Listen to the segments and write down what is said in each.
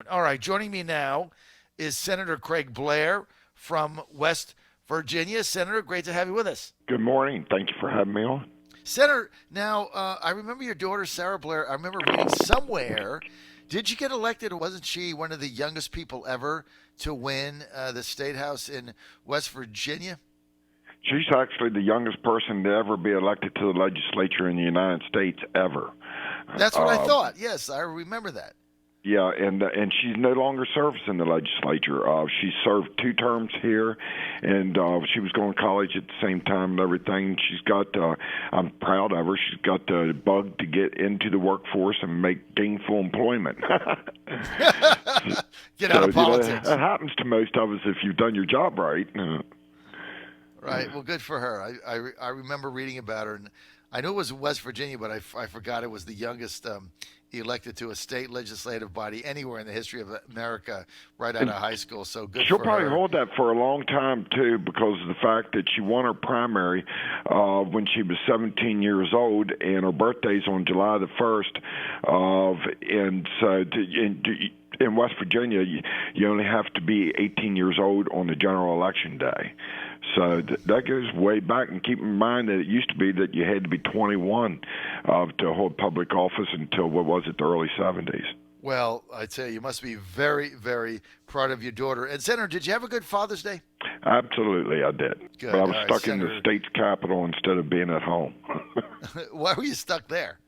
All right, joining me now is Senator Craig Blair from West Virginia. Senator, great to have you with us. Good morning. Thank you for having me on. Senator, now, I remember your daughter, Sarah Blair. I remember reading somewhere, did you get elected, or wasn't she one of the youngest people ever to win the State House in West Virginia? She's actually the youngest person to ever be elected to the legislature in the United States ever. That's what I thought. Yes, I remember that. Yeah, and she's no longer serves in the legislature. She served 2 terms here, and she was going to college at the same time and everything. She's got, I'm proud of her, she's got the bug to get into the workforce and make gainful employment. Get out of politics. That happens to most of us if you've done your job right. Right. Well, good for her. I remember reading about her, and I knew it was West Virginia, but I forgot it was the youngest elected to a state legislative body anywhere in the history of America right out of high school. So good for her. She'll probably hold that for a long time, too, because of the fact that she won her primary when she was 17 years old, and her birthday's on July the 1st. And so in West Virginia, you only have to be 18 years old on the general election day. So that goes way back, and keep in mind that it used to be that you had to be 21 to hold public office until, what was it, the early 70s. Well, I tell you must be very, very proud of your daughter. And, Senator, did you have a good Father's Day? Absolutely, I did. Good. But I was stuck in the state's capital instead of being at home. Why were you stuck there?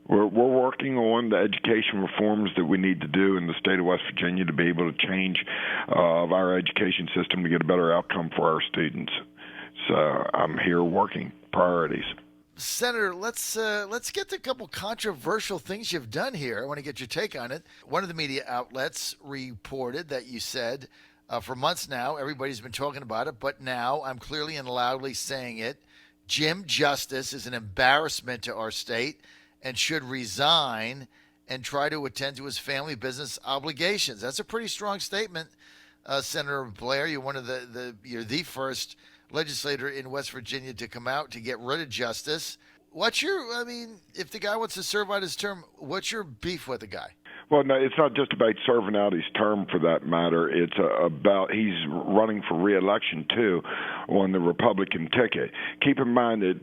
We're working on the education reforms that we need to do in the state of West Virginia to be able to change our education system to get a better outcome for our students. So I'm here working priorities. Senator, let's get to a couple controversial things you've done here. I want to get your take on it. One of the media outlets reported that you said for months now, everybody's been talking about it, but now I'm clearly and loudly saying it. Jim Justice is an embarrassment to our state and should resign and try to attend to his family business obligations. That's a pretty strong statement, Senator Blair. You're one of you're the first legislator in West Virginia to come out to get rid of Justice. If the guy wants to serve out his term, what's your beef with the guy? Well, no, it's not just about serving out his term for that matter. It's about he's running for re-election, too, on the Republican ticket. Keep in mind that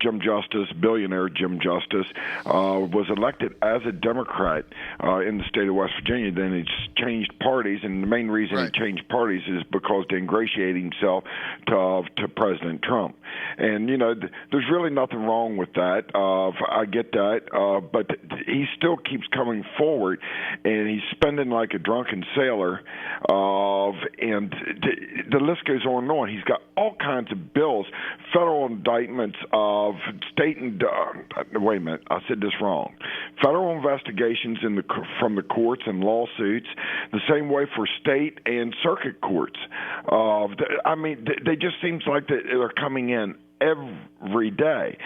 Jim Justice, billionaire Jim Justice, was elected as a Democrat in the state of West Virginia. Then he's changed parties, and the main reason he changed parties is because to ingratiate himself to President Trump. And, there's really nothing wrong with that. I get that. But he still keeps coming forward, and he's spending like a drunken sailor, and the list goes on and on. He's got all kinds of bills, federal indictments of state and wait a minute, I said this wrong. Federal investigations from the courts and lawsuits, the same way for state and circuit courts. They just seems like they're coming in every day.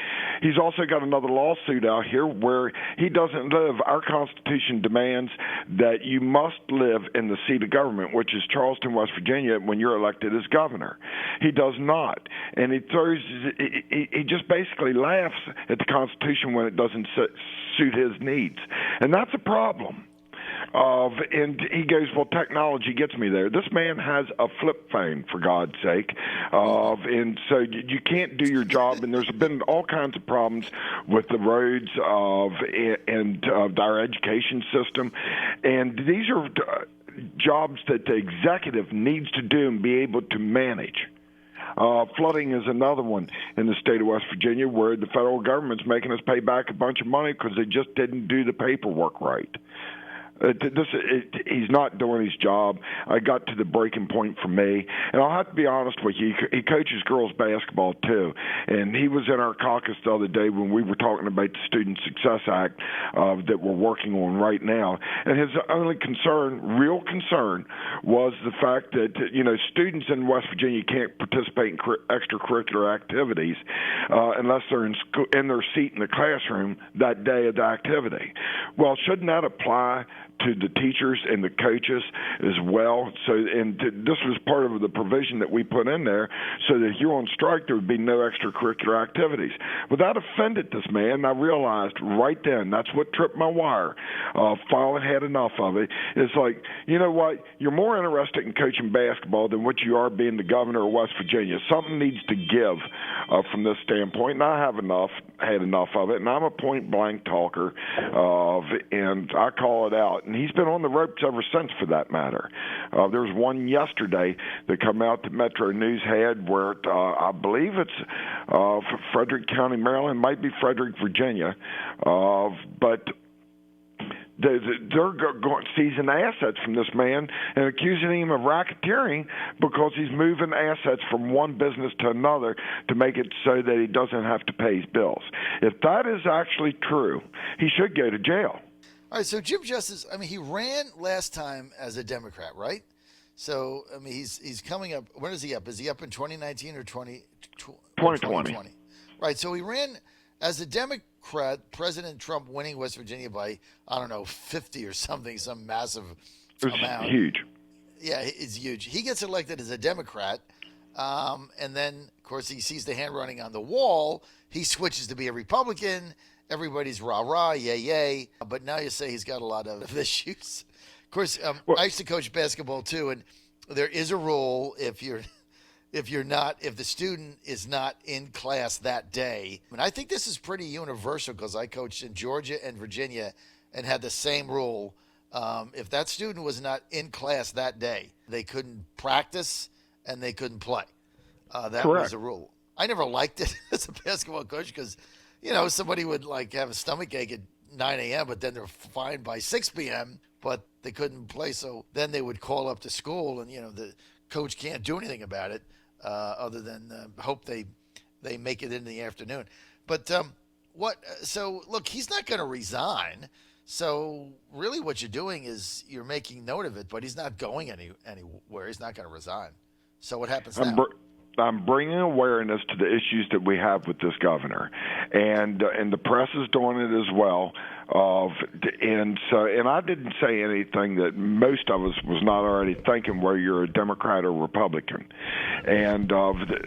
He's also got another lawsuit out here where he doesn't live. Our Constitution demands that you must live in the seat of government, which is Charleston, West Virginia, when you're elected as governor. He does not. And he just basically laughs at the Constitution when it doesn't suit his needs. And that's a problem. And he goes, well, technology gets me there. This man has a flip phone, for God's sake. And so you can't do your job. And there's been all kinds of problems with the roads and our education system. And these are jobs that the executive needs to do and be able to manage. Flooding is another one in the state of West Virginia where the federal government's making us pay back a bunch of money because they just didn't do the paperwork right. He's not doing his job. I got to the breaking point for me. And I'll have to be honest with you, he coaches girls basketball too. And he was in our caucus the other day when we were talking about the Student Success Act that we're working on right now. And his only real concern, was the fact that, students in West Virginia can't participate in extracurricular activities unless they're in their seat in the classroom that day of the activity. Well, shouldn't that apply to the teachers and the coaches as well. So, this was part of the provision that we put in there, so that if you're on strike, there would be no extracurricular activities. Well, that offended this man, and I realized right then that's what tripped my wire. Finally had enough of it. It's like, you know what? You're more interested in coaching basketball than what you are being the governor of West Virginia. Something needs to give from this standpoint, and I have had enough of it, and I'm a point-blank talker, and I call it out. And he's been on the ropes ever since, for that matter. There was one yesterday that come out that Metro News had where I believe it's Frederick County, Maryland, might be Frederick, Virginia, but they're seizing assets from this man and accusing him of racketeering because he's moving assets from one business to another to make it so that he doesn't have to pay his bills. If that is actually true, he should go to jail. All right, so Jim Justice, I mean, he ran last time as a Democrat, right? So, I mean, he's coming up. When is he up? Is he up in 2019 or 2020? Right, so he ran as a Democrat, President Trump winning West Virginia by, I don't know, 50 or something, some massive amount. It's huge. Yeah, it's huge. He gets elected as a Democrat, and then, of course, he sees the handwriting on the wall. He switches to be a Republican. Everybody's rah-rah, yay. But now you say he's got a lot of issues. Of course, I used to coach basketball, too, and there is a rule if the student is not in class that day. And I think this is pretty universal because I coached in Georgia and Virginia and had the same rule. If that student was not in class that day, they couldn't practice and they couldn't play. That Correct. was the rule. I never liked it as a basketball coach because, somebody would have a stomach ache at 9 a.m., but then they're fine by 6 p.m., but they couldn't play. So then they would call up to school and, the coach can't do anything about it. Other than hope they make it in the afternoon. But so look, he's not going to resign. So really what you're doing is you're making note of it, but he's not going anywhere. He's not going to resign. So what happens now? I'm bringing awareness to the issues that we have with this governor, and the press is doing it as well. And I didn't say anything that most of us was not already thinking, where you're a Democrat or Republican. And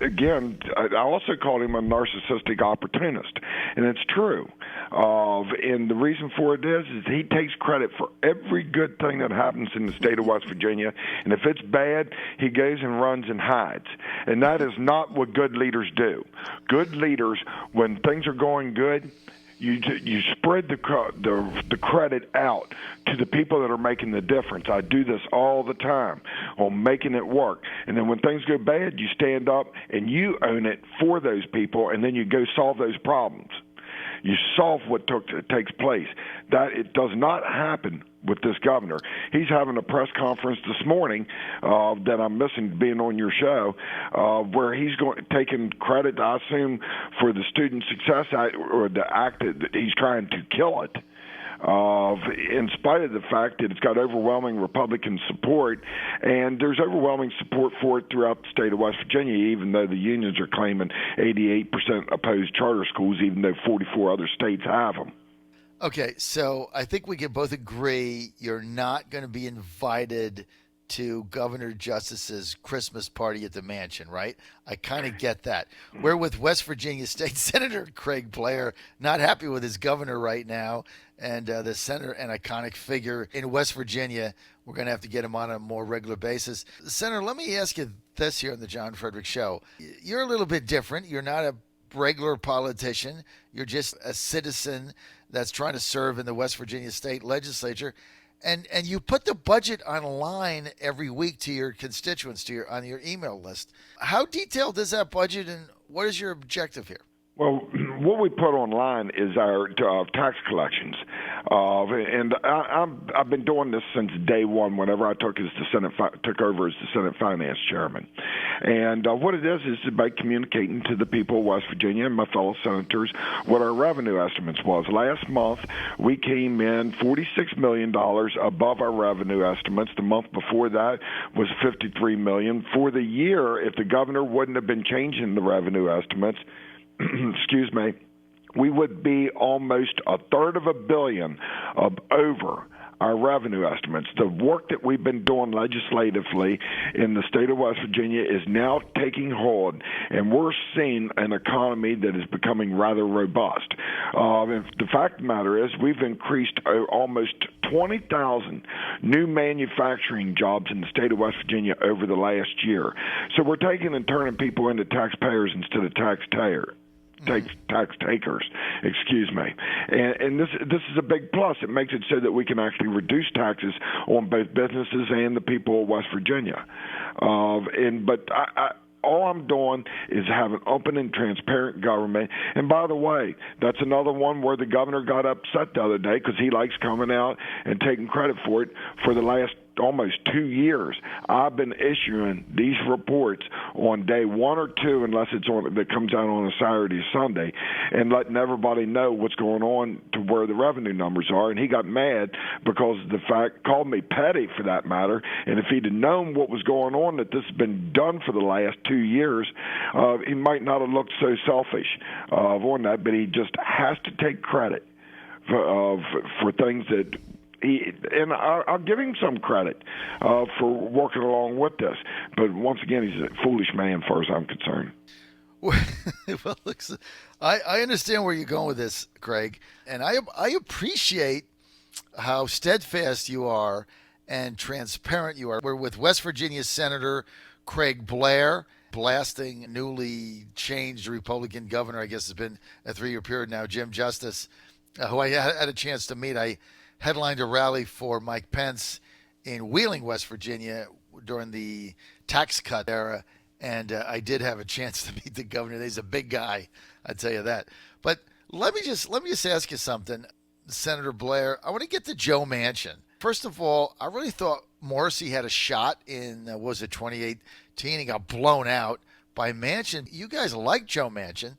again, I also called him a narcissistic opportunist, and it's true. And the reason for it is he takes credit for every good thing that happens in the state of West Virginia, and if it's bad, he goes and runs and hides. And that is not what good leaders do. Good leaders, when things are going good, you spread the credit out to the people that are making the difference. I do this all the time on making it work. And then when things go bad, you stand up and you own it for those people, and then you go solve those problems. You solve what takes place. That it does not happen with this governor. He's having a press conference this morning that I'm missing being on your show, where he's taking credit, I assume, for the Student Success Act, or the act that he's trying to kill it. In spite of the fact that it's got overwhelming Republican support, and there's overwhelming support for it throughout the state of West Virginia, even though the unions are claiming 88% oppose charter schools, even though 44 other states have them. Okay, so I think we can both agree you're not going to be invited to Governor Justice's Christmas party at the Manchin, right? I kind of get that. We're with West Virginia State Senator Craig Blair, not happy with his governor right now, and the senator, an iconic figure in West Virginia. We're going to have to get him on a more regular basis. Senator, let me ask you this here on the John Fredericks Show. You're a little bit different. You're not a regular politician. You're just a citizen that's trying to serve in the West Virginia State Legislature. And you put the budget online every week to your constituents, on your email list. How detailed is that budget, and what is your objective here? Well, what we put online is our tax collections, and I've been doing this since day one. Whenever I took over as the Senate Finance Chairman, and what it is about communicating to the people of West Virginia and my fellow senators what our revenue estimates was. Last month, we came in $46 million above our revenue estimates. The month before that was $53 million. For the year, if the governor wouldn't have been changing the revenue estimates, excuse me, we would be almost $350 million over our revenue estimates. The work that we've been doing legislatively in the state of West Virginia is now taking hold, and we're seeing an economy that is becoming rather robust. The fact of the matter is we've increased almost 20,000 new manufacturing jobs in the state of West Virginia over the last year. So we're taking and turning people into taxpayers instead of tax takers, excuse me. And this is a big plus. It makes it so that we can actually reduce taxes on both businesses and the people of West Virginia. But all I'm doing is have an open and transparent government. And by the way, that's another one where the governor got upset the other day because he likes coming out and taking credit for it. For the last almost 2 years, I've been issuing these reports on day 1 or 2, unless it's on that comes out on a Saturday or Sunday, and letting everybody know what's going on to where the revenue numbers are. And he got mad because of the fact, called me petty for that matter. And if he'd have known what was going on, that this has been done for the last 2 years, he might not have looked so selfish on that. But he just has to take credit for things that. And I'll give him some credit for working along with this. But once again, he's a foolish man, as far as I'm concerned. Well, look, I understand where you're going with this, Craig, and I appreciate how steadfast you are and transparent you are. We're with West Virginia Senator Craig Blair, blasting newly changed Republican governor. I guess it's been a 3-year period now, Jim Justice, who I had a chance to meet. I headlined a rally for Mike Pence in Wheeling, West Virginia during the tax cut era, and I did have a chance to meet the governor. He's a big guy, I tell you that. But let me just ask you something, Senator Blair. I want to get to Joe Manchin. First of all, I really thought Morrissey had a shot in 2018. He got blown out by Manchin. You guys like Joe Manchin,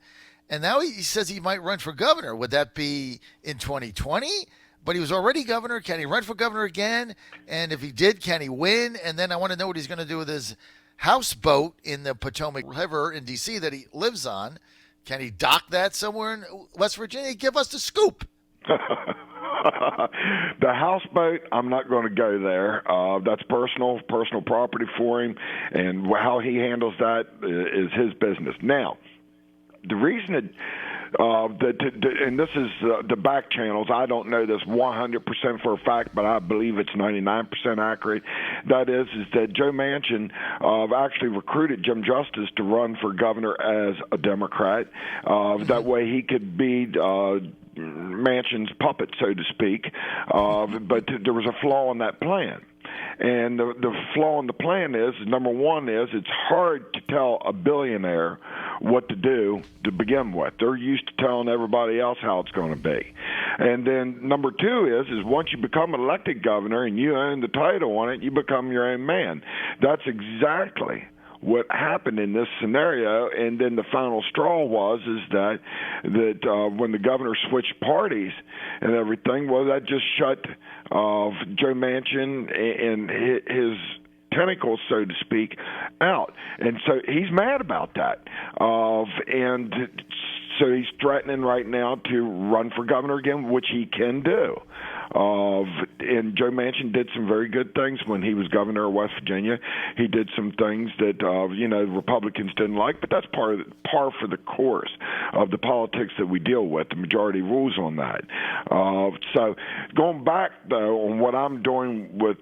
and now he says he might run for governor. Would that be in 2020? But he was already governor. Can he run for governor again? And if he did, can he win? And then I want to know what he's going to do with his houseboat in the Potomac River in D.C. that he lives on. Can he dock that somewhere in West Virginia? Give us the scoop. The houseboat, I'm not going to go there. That's personal property for him, and how he handles that is his business. Now, the reason that and this is the back channels. I don't know this 100% for a fact, but I believe it's 99% accurate. That is that Joe Manchin actually recruited Jim Justice to run for governor as a Democrat. That way he could be Manchin's puppet, so to speak. But there was a flaw in that plan. And the flaw in the plan is, number one is it's hard to tell a billionaire what to do to begin with. They're used to telling everybody else how it's going to be. And then number two is once you become elected governor and you own the title on it, you become your own man. That's exactly what happened in this scenario. And then the final straw was that when the governor switched parties and everything, well, that just shut Joe Manchin and his tentacles, so to speak, out. And so he's mad about that. And so he's threatening right now to run for governor again, which he can do. And Joe Manchin did some very good things when he was governor of West Virginia. He did some things that Republicans didn't like, but that's par for the course of the politics that we deal with. The majority rules on that. So going back though on what I'm doing with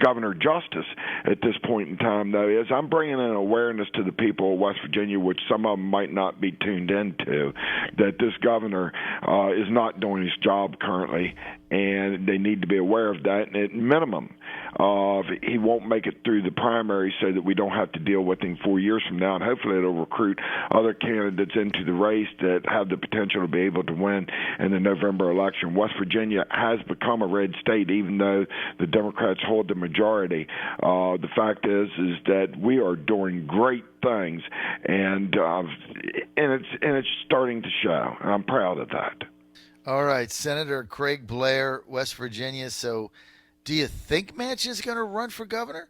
Governor Justice at this point in time, though, is I'm bringing an awareness to the people of West Virginia, which some of them might not be tuned into, that this governor is not doing his job currently, and they need to be aware of that. And at minimum, he won't make it through the primary so that we don't have to deal with him 4 years from now, and hopefully it'll recruit other candidates into the race that have the potential to be able to win in the November election. West Virginia has become a red state, even though the Democrats hold the majority. The fact is that we are doing great things, and it's starting to show. And I'm proud of that. All right, Senator Craig Blair, West Virginia. So, do you think Manchin's going to run for governor?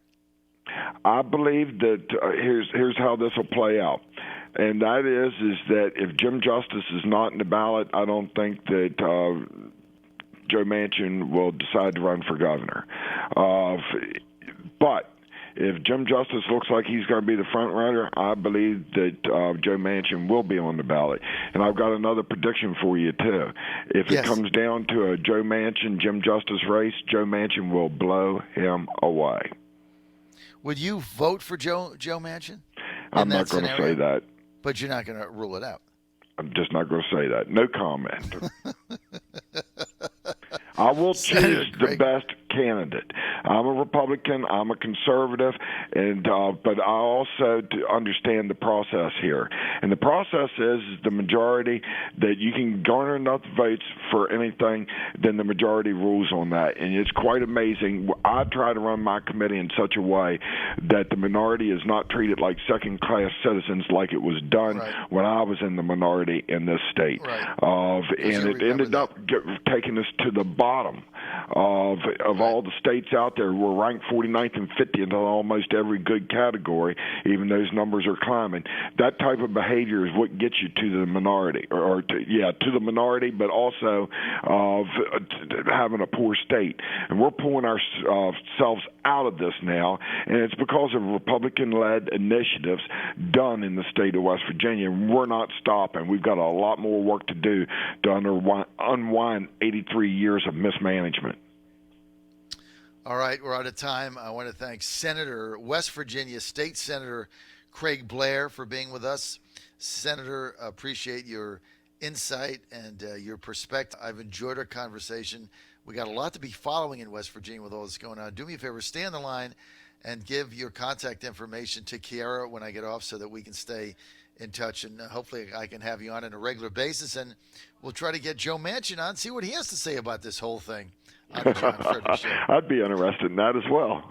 I believe that here's how this will play out. And that is that if Jim Justice is not in the ballot, I don't think that Joe Manchin will decide to run for governor. But if Jim Justice looks like he's going to be the front runner, I believe that Joe Manchin will be on the ballot. And I've got another prediction for you, too. If it comes down to a Joe Manchin, Jim Justice race, Joe Manchin will blow him away. Would you vote for Joe Manchin? I'm not going to say that. But you're not going to rule it out. I'm just not going to say that. No comment. I will choose the best candidate. I'm a Republican. I'm a conservative, and but I also understand the process here. And the process is the majority that you can garner enough votes for anything, then the majority rules on that. And it's quite amazing. I try to run my committee in such a way that the minority is not treated like second-class citizens like it was done when I was in the minority in this state. And it ended up taking us to the bottom of all the states out there. We're ranked 49th and 50th in almost every good category, even those numbers are climbing. That type of behavior is what gets you to the minority, to the minority, but also of having a poor state. And we're pulling ourselves out of this now, and it's because of Republican-led initiatives done in the state of West Virginia. We're not stopping. We've got a lot more work to do to unwind 83 years of mismanagement. All right, we're out of time. I want to thank West Virginia State Senator Craig Blair for being with us. Senator, appreciate your insight and your perspective. I've enjoyed our conversation. We got a lot to be following in West Virginia with all this going on. Do me a favor, stay on the line and give your contact information to Kiara when I get off so that we can stay in touch, and hopefully I can have you on a regular basis, and we'll try to get Joe Manchin on, see what he has to say about this whole thing on the John Fredericks Show. I'd be interested in that as well.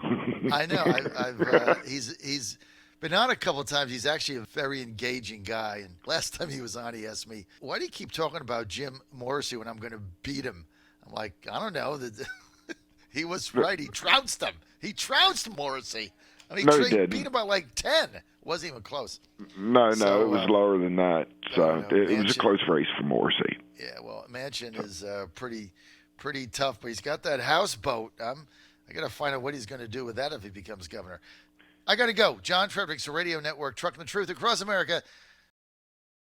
I know. He's been on a couple of times. He's actually a very engaging guy, and last time he was on, he asked me, why do you keep talking about Jim Morrissey when I'm going to beat him? I'm like, I don't know. He was right. He trounced him. He trounced Morrissey. I mean, he beat him by like 10. Wasn't even close. No, it was lower than that. So it was a close race for Morrissey. Yeah, well, Manchin is pretty tough, but he's got that houseboat. I got to find out what he's going to do with that if he becomes governor. I got to go. John Fredericks Radio Network, trucking the truth across America.